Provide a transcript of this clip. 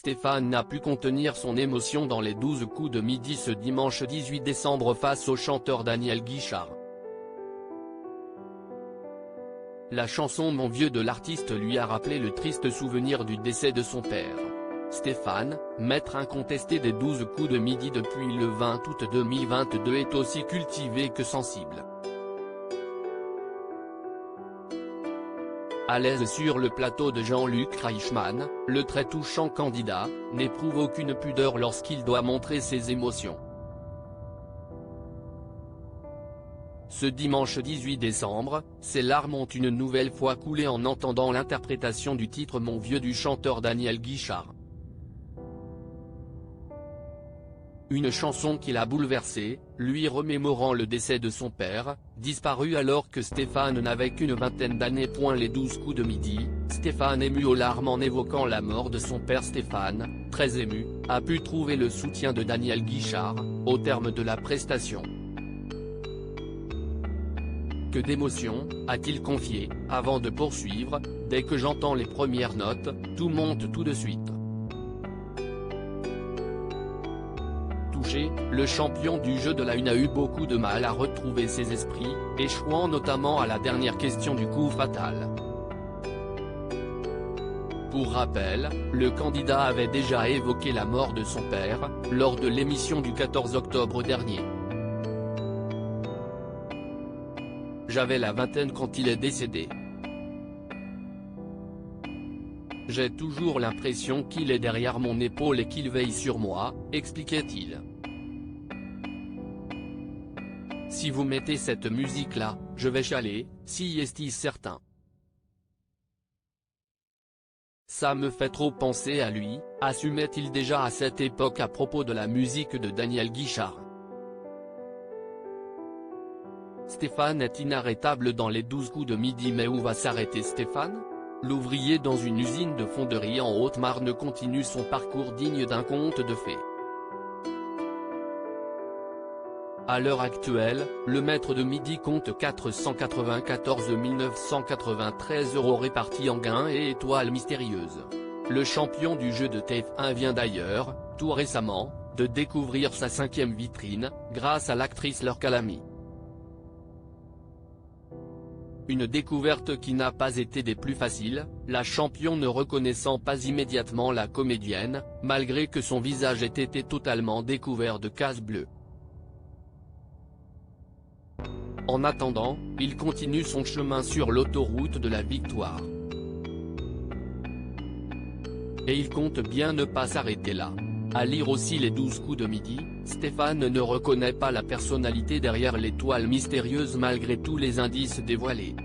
Stéphane n'a pu contenir son émotion dans les 12 coups de midi ce dimanche 18 décembre face au chanteur Daniel Guichard. La chanson Mon vieux de l'artiste lui a rappelé le triste souvenir du décès de son père. Stéphane, maître incontesté des 12 coups de midi depuis le 20 août 2022, est aussi cultivé que sensible. À l'aise sur le plateau de Jean-Luc Reichmann, le très touchant candidat n'éprouve aucune pudeur lorsqu'il doit montrer ses émotions. Ce dimanche 18 décembre, ses larmes ont une nouvelle fois coulé en entendant l'interprétation du titre Mon vieux du chanteur Daniel Guichard. Une chanson qui l'a bouleversé, lui remémorant le décès de son père, disparu alors que Stéphane n'avait qu'une vingtaine d'années. Les 12 coups de midi, Stéphane ému aux larmes en évoquant la mort de son père. Stéphane, très ému, a pu trouver le soutien de Daniel Guichard, au terme de la prestation. Que d'émotions, a-t-il confié, avant de poursuivre, dès que j'entends les premières notes, tout monte tout de suite. Touché, le champion du jeu de la Une a eu beaucoup de mal à retrouver ses esprits, échouant notamment à la dernière question du coup fatal. Pour rappel, le candidat avait déjà évoqué la mort de son père, lors de l'émission du 14 octobre dernier. J'avais la vingtaine quand il est décédé. J'ai toujours l'impression qu'il est derrière mon épaule et qu'il veille sur moi, expliquait-il. Si vous mettez cette musique-là, je vais chialer, si est-il certain. Ça me fait trop penser à lui, assumait-il déjà à cette époque à propos de la musique de Daniel Guichard. Stéphane est inarrêtable dans les 12 coups de midi, mais où va s'arrêter Stéphane ? L'ouvrier dans une usine de fonderie en Haute-Marne continue son parcours digne d'un conte de fées. À l'heure actuelle, le maître de midi compte 494 993 € répartis en gains et étoiles mystérieuses. Le champion du jeu de TF1 vient d'ailleurs, tout récemment, de découvrir sa 5e vitrine, grâce à l'actrice Laure Calamy. Une découverte qui n'a pas été des plus faciles, la championne ne reconnaissant pas immédiatement la comédienne, malgré que son visage ait été totalement découvert de cases bleues. En attendant, il continue son chemin sur l'autoroute de la victoire. Et il compte bien ne pas s'arrêter là. À lire aussi les 12 coups de midi, Stéphane ne reconnaît pas la personnalité derrière l'étoile mystérieuse malgré tous les indices dévoilés.